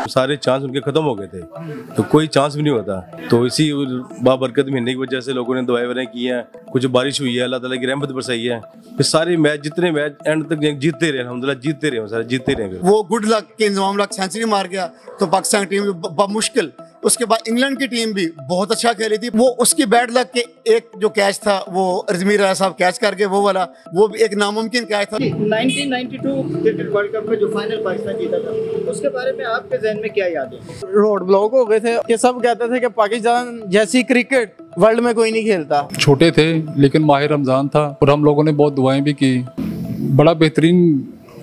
सारे चांस उनके खत्म हो गए थे, तो कोई चांस भी नहीं होता। तो इसी बाबरकत महीने की वजह से लोगों ने दुआएं वगैरह की हैं, कुछ बारिश हुई है, अल्लाह ताला की रहमत बरसाई है, फिर सारे मैच जितने मैच एंड तक जीतते रहे, अल्हम्दुलिल्लाह जीतते रहे, सारे जीतते रहे। वो गुड लक के इंजमाम लक सेंचुरी मार गया तो पाकिस्तान टीम मुश्किल। उसके बाद इंग्लैंड की टीम भी बहुत अच्छा खेली थी। वो उसकी बैड लक के एक जो कैच था वो रजमीर राजा साहब कैच करके वो भी एक नामुमकिन कैच था। 1992 क्रिकेट वर्ल्ड कप में जो फाइनल पाकिस्तान जीता था, उसके बारे में आपके जहन में क्या याद है? रोड ब्लॉक हो गए थे कि सब कहते थे कि पाकिस्तान जैसी क्रिकेट वर्ल्ड में कोई नहीं खेलता। छोटे थे लेकिन माह रमजान था और हम लोगों ने बहुत दुआएं भी की। बड़ा बेहतरीन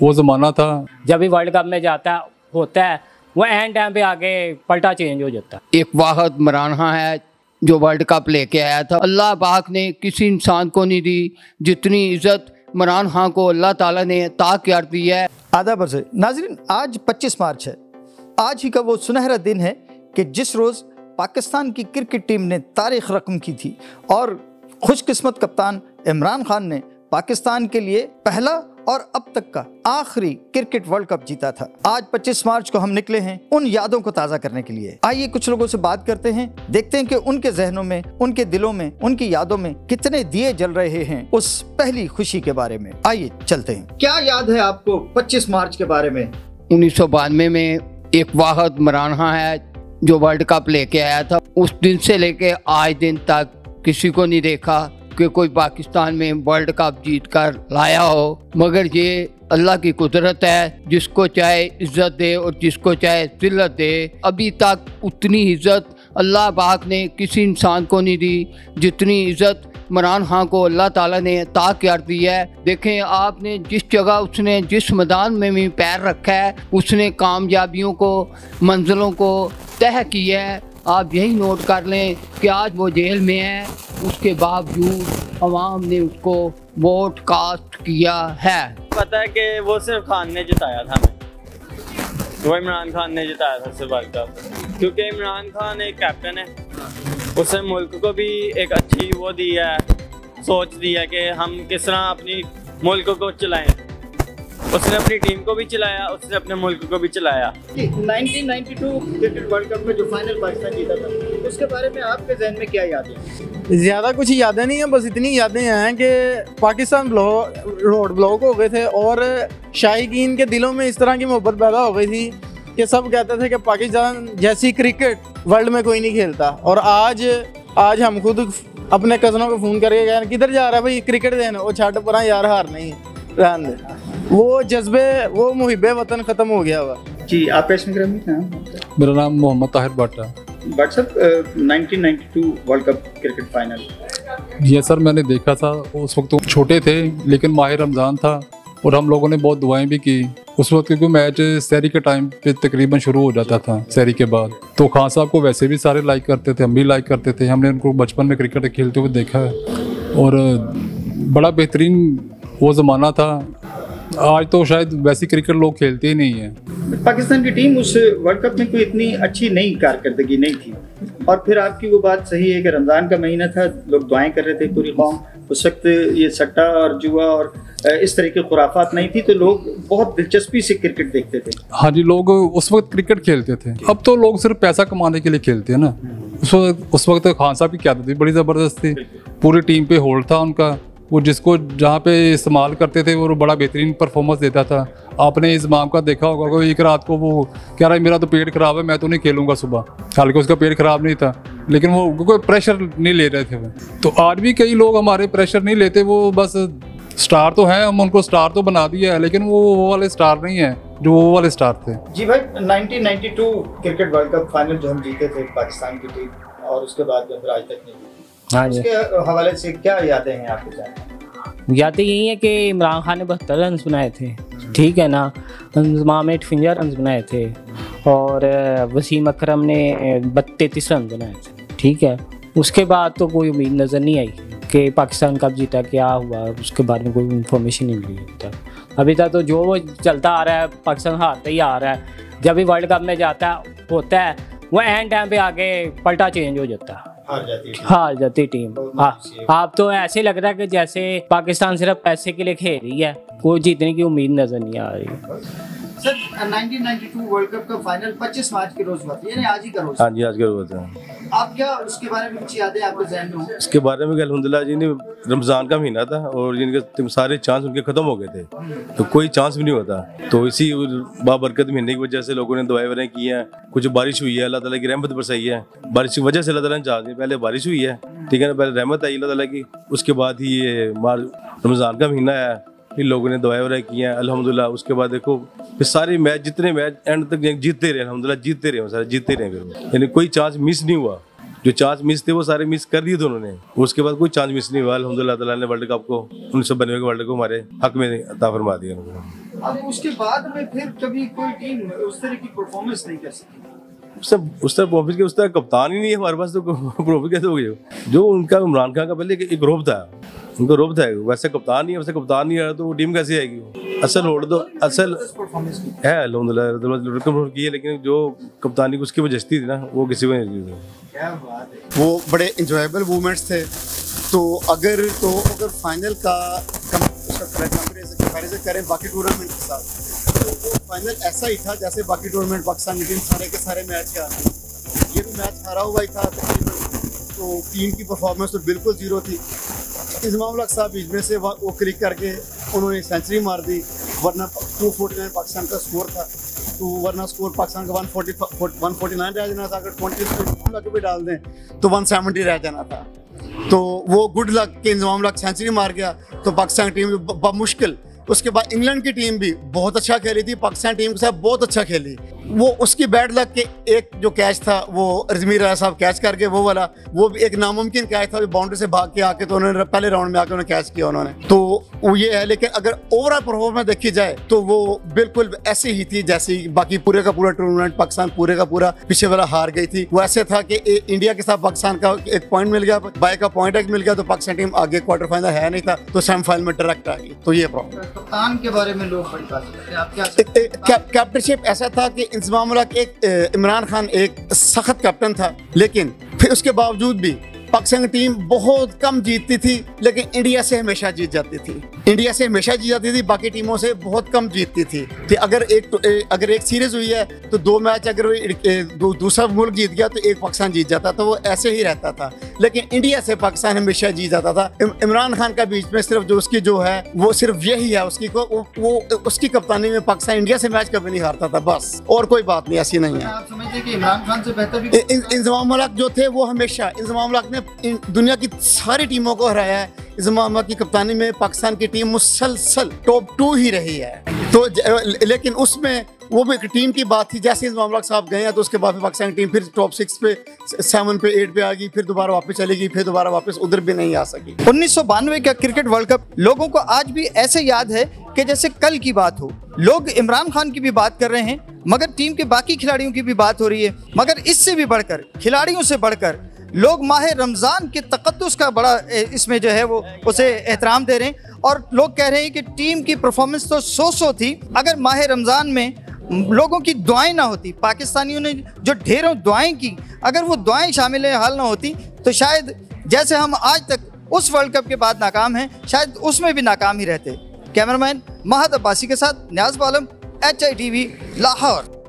वो जमाना था। जब भी वर्ल्ड कप में जाता होता है वो एंड टाइम पे आगे पलटा चेंज हो जाता है। एक वाहिद इमरान खान है जो वर्ल्ड कप लेके आया था। अल्लाह पाक ने किसी इंसान को नहीं दी जितनी इज्जत इमरान खान को अल्लाह ताला ने अता कर दी है। आदाब से नाज़रीन, आज 25 मार्च है। आज ही का वो सुनहरा दिन है कि जिस रोज़ पाकिस्तान की क्रिकेट टीम ने तारीख रकम की थी और खुशकिस्मत कप्तान इमरान खान ने पाकिस्तान के लिए पहला और अब तक का आखिरी क्रिकेट वर्ल्ड कप जीता था। आज 25 मार्च को हम निकले हैं उन यादों को ताज़ा करने के लिए। आइए कुछ लोगों से बात करते हैं, देखते हैं कि उनके जहनों में, उनके दिलों में, उनकी यादों में कितने दिए जल रहे हैं उस पहली खुशी के बारे में। आइए चलते हैं। क्या याद है आपको 25 मार्च के बारे में? 1992 में एक वाहिद इमरान खान है जो वर्ल्ड कप लेके आया था। उस दिन से लेके आज दिन तक किसी को नहीं देखा कि कोई पाकिस्तान में वर्ल्ड कप जीत कर लाया हो, मगर ये अल्लाह की कुदरत है, जिसको चाहे इज्जत दे और जिसको चाहे जिल्लत दे। अभी तक उतनी इज्जत अल्लाह पाक ने किसी इंसान को नहीं दी जितनी इज्जत इमरान खान को अल्लाह ताला ने अता कर दी है। देखें आपने जिस जगह उसने जिस मैदान में भी पैर रखा है उसने कामयाबियों को, मंजिलों को तय किया है। आप यही नोट कर लें कि आज वो जेल में है, उसके बावजूद अवाम ने उसको वोट कास्ट किया है। पता है कि वो सिर्फ खान ने जिताया था, वो इमरान खान ने जिताया था सिर्फ वर्ल्ड कप, क्योंकि इमरान खान एक कैप्टन है, उसने मुल्क को भी एक अच्छी वो दी है, सोच दी है कि हम किस तरह अपनी मुल्क को चलाएं। उसने अपनी टीम को भी चलाया, उसने अपने मुल्क को भी चलाया। 1992 क्रिकेट वर्ल्ड कप में जो फाइनल पाकिस्तान जीता था, उसके बारे में आपके जहन में क्या यादें हैं? ज़्यादा कुछ यादें नहीं है, बस इतनी यादें हैं कि पाकिस्तान रोड ब्लॉक हो गए थे और शाहीकीन के दिलों में इस तरह की मोहब्बत पैदा हो गई थी कि सब कहते थे कि पाकिस्तान जैसी क्रिकेट वर्ल्ड में कोई नहीं खेलता। और आज हम खुद अपने कज़नों को फ़ोन करके गए किधर जा रहा है भाई क्रिकेट देने, वो छाट पर यार हार नहीं रहने दे, वो जज्बे, वो मुहिब्बे वतन ख़त्म हो गया हुआ। जी आप पेश में मेरा नाम Mohammad Tahir Bata. But sir 1992 world cup cricket final. ये सर मैंने देखा था, उस वक्त तो छोटे थे लेकिन माह रमज़ान था और हम लोगों ने बहुत दुआएं भी की। उस वक्त क्योंकि मैच सहरी के टाइम पे तकरीबन शुरू हो जाता था, सहरी के बाद। तो खान साहब को वैसे भी सारे लाइक करते थे, हम भी लाइक करते थे। हमने उनको बचपन में क्रिकेट खेलते हुए देखा है और बड़ा बेहतरीन वो ज़माना था। आज तो शायद वैसी क्रिकेट लोग खेलते ही नहीं हैं। पाकिस्तान की टीम उस वर्ल्ड कप में कोई इतनी अच्छी नई कारकर्दगी नहीं थी। और फिर आपकी वो बात सही है कि रमज़ान का महीना था, लोग दुआएं कर रहे थे पूरी कौम। उस वक्त ये सट्टा और जुआ और इस तरह की खुराफात नहीं थी, तो लोग बहुत दिलचस्पी से क्रिकेट देखते थे। हाँ जी, लोग उस वक्त क्रिकेट खेलते थे। अब तो लोग सिर्फ पैसा कमाने के लिए खेलते हैं ना। उस वक्त खान साहब की क़यादत थी, बड़ी ज़बरदस्त थी, पूरी टीम पे होल्ड था उनका। वो जिसको जहाँ पे इस्तेमाल करते थे वो बड़ा बेहतरीन परफॉर्मेंस देता था। आपने इस माम का देखा होगा कोई एक रात को वो कह रहा है मेरा तो पेट ख़राब है, मैं तो नहीं खेलूँगा सुबह, हालांकि उसका पेट ख़राब नहीं था, लेकिन वो कोई प्रेशर नहीं ले रहे थे वो। तो आज भी कई लोग हमारे प्रेशर नहीं लेते, वो बस स्टार तो हैं, हम उनको स्टार तो बना दिया है, लेकिन वो वाले स्टार नहीं है जो वो वाले स्टार थे। जी भाई, 1992 क्रिकेट वर्ल्ड कप फाइनल जो हम जीते थे पाकिस्तान की टीम, और उसके बाद जब आज तक नहीं जीती, उसके हवाले से क्या यादें हैं आपके साथ? यादें यही है कि इमरान खान ने 72 रन बनाए थे, ठीक है ना, इंजमाम ने 58 रन बनाए थे और वसीम अकरम ने 33 रन बनाए थे, ठीक है। उसके बाद तो कोई उम्मीद नज़र नहीं आई कि पाकिस्तान कब जीता, क्या हुआ, उसके बारे में कोई इन्फॉर्मेशन नहीं मिली अभी तक। अभी तक तो जो वो चलता आ रहा है, पाकिस्तान हारता ही आ रहा है। जब भी वर्ल्ड कप में जाता होता है वो एंड टाइम पे आके पलटा चेंज हो जाता है। हार जाती टीम। आप तो ऐसे लग रहा है कि जैसे पाकिस्तान सिर्फ पैसे के लिए खेल रही है, कोई जीतने की उम्मीद नजर नहीं आ रही। सर 1992 वर्ल्ड कप का फाइनल 25 मार्च के रोज हुआ था, यानी आज ही का रोज। हाँ जी, आज का रोज है। आप क्या उसके बारे में कुछ यादें आपके ज़हन में हो? इसके बारे में अल्हम्दुलिल्लाह जी, रमज़ान का महीना था और जिनके सारे चांस उनके ख़त्म हो गए थे, तो कोई चांस भी नहीं होता। तो इसी बाबरकत महीने की वजह से लोगों ने दुआएं वगैरह की हैं, कुछ बारिश हुई है, अल्लाह ताला की रहमत बरसाई है। बारिश की वजह से अल्लाह ताला ने चाह दी, पहले बारिश हुई है, ठीक है ना, पहले रहमत आई अल्लाह ताला की, उसके बाद ही ये रमज़ान का महीना है, इन लोगों ने दुआएं वगैरह की हैं अल्हम्दुलिल्लाह। उसके बाद देखो फिर सारे मैच, जितने मैच एंड तक जीतते रहे अल्हम्दुलिल्लाह, जीतते रहे सारे, जीतते रहे फिर, यानी कोई चांस मिस नहीं हुआ। जो चांस मिस थे वो सारे मिस कर दिए थे उन्होंने, उसके बाद कोई चांस मिस नहीं हुआ अल्हम्दुलिल्लाह। ताला ने वर्ल्ड कप को 1992 के वर्ल्ड कप को हमारे हक में अता फरमा दिया। अब उसके बाद में फिर कभी कोई टीम उस तरह की परफॉर्मेंस नहीं कर सकी। उस तरह प्रॉफिट के उस तरह कप्तान ही नहीं है हमारे पास, तो प्रॉफिट कैसे हो गया? जो उनका इमरान खान का पहले एक रोब था, उनका रोब था, वैसे कप्तान नहीं है, वैसे कप्तान नहीं है तो वो टीम कैसे आएगी? असल रोड तो असल है अल्हम्दुलिल्लाह की है, लेकिन जो कप्तानी की उसकी वजहती थी ना, वो किसी को नहीं। वो बड़े इंजॉयबल मूवमेंट्स थे। तो अगर फाइनल का कंपैरिजन करें बाकी टूर्नामेंट के साथ, तो वो फाइनल ऐसा ही था जैसे बाकी टूर्नामेंट पाकिस्तान की टीम सारे के सारे मैच का, ये भी मैच हारा हुआ ही था तकरीबन। तो टीम की परफॉर्मेंस तो बिल्कुल जीरो थी। इंजमाम उल हक साहब बीच में से वो क्लिक करके उन्होंने सेंचुरी मार दी, वरना 249 पाकिस्तान का स्कोर था, तो वरना स्कोर पाकिस्तान का 149 रह जाना था। अगर 20 लक भी डाल दें तो 170 रह जाना था। तो वो गुड लक के इंजमाम उल हक सेंचुरी मार गया, तो पाकिस्तान टीम मुश्किल। उसके बाद इंग्लैंड की टीम भी बहुत अच्छा खेली थी, पाकिस्तान टीम के साथ बहुत अच्छा खेली। वो उसकी बैड लक के एक जो कैच था वो रजमीर राजा साहब कैच करके, वो वाला वो भी एक नामुमकिन कैच था, जो बाउंड्री से भाग के आके तो उन्होंने पहले राउंड में आके उन्होंने कैच किया उन्होंने, तो वो ये है। लेकिन अगर ओवरऑल परफॉर्मेंस देखी जाए तो वो बिल्कुल ऐसी ही थी जैसी बाकी पूरे का पूरा टूर्नामेंट पाकिस्तान पूरे का पूरा पीछे वाला हार गई थी। वो ऐसे था कि इंडिया के साथ पाकिस्तान का एक पॉइंट मिल गया, बाय का पॉइंट एक मिल गया, तो पाकिस्तान टीम आगे क्वार्टर फाइनल है नहीं था, तो सेमीफाइनल में डायरेक्ट आ गई। तो ये प्रॉब्लम। कप्तान के बारे में लोग बड़ी बात करते हैं, आप क्या कैप्टनशिप ऐसा था कि इंजमाम उल हक इमरान खान एक सख्त कैप्टन था, लेकिन फिर उसके बावजूद भी पाकिस्तान की टीम बहुत कम जीतती थी, लेकिन इंडिया से हमेशा जीत जाती थी। इंडिया से हमेशा जीत जाती थी, बाकी टीमों से बहुत कम जीतती थी। तो अगर एक सीरीज हुई है तो 2 मैच अगर दूसरा मुल्क जीत गया तो एक पाकिस्तान जीत जाता, तो वो ऐसे ही रहता था। लेकिन इंडिया से पाकिस्तान हमेशा जीत जाता था। इमरान खान का बीच में सिर्फ जो उसकी जो है वो सिर्फ यही है, उसकी वो उसकी कप्तानी में पाकिस्तान इंडिया से मैच कभी नहीं हारता था, बस, और कोई बात नहीं ऐसी नहीं है। आप समझते हैं कि इमरान खान से बेहतर इंजमाम उल हक जो थे वो हमेशा, इंजमाम उल हक ने दुनिया की सारी टीमों को हराया है। इंजमाम उल हक की कप्तानी में पाकिस्तान की टीम मुसलसल टॉप 2 ही रही है। तो लेकिन उसमें वो भी टीम की बात थी, जैसे इंजमाम उल हक साहब गए हैं तो उसके बाद पाकिस्तान की टीम फिर टॉप 6 पे 7 पे 8 पे आ गई, फिर दोबारा वापस चलेगी, फिर दोबारा वापस उधर भी नहीं आ सकी। 1992 का क्रिकेट वर्ल्ड कप लोगों को आज भी ऐसे याद है कि जैसे कल की बात हो। लोग इमरान खान की भी बात कर रहे हैं, मगर टीम के बाकी खिलाड़ियों की भी बात हो रही है, मगर इससे भी बढ़कर, खिलाड़ियों से बढ़कर लोग माह रमज़ान के तक़द्दुस का बड़ा इसमें जो है वो उसे एहतराम दे रहे हैं। और लोग कह रहे हैं कि टीम की परफॉर्मेंस तो सो थी, अगर माह रमज़ान में लोगों की दुआएं ना होती, पाकिस्तानियों ने जो ढेरों दुआएं की, अगर वो दुआएं शामिल हाल ना होती तो शायद जैसे हम आज तक उस वर्ल्ड कप के बाद नाकाम हैं, शायद उसमें भी नाकाम ही रहते। कैमरामैन महद अब्बासी के साथ न्याज़ बालम, HITV लाहौर।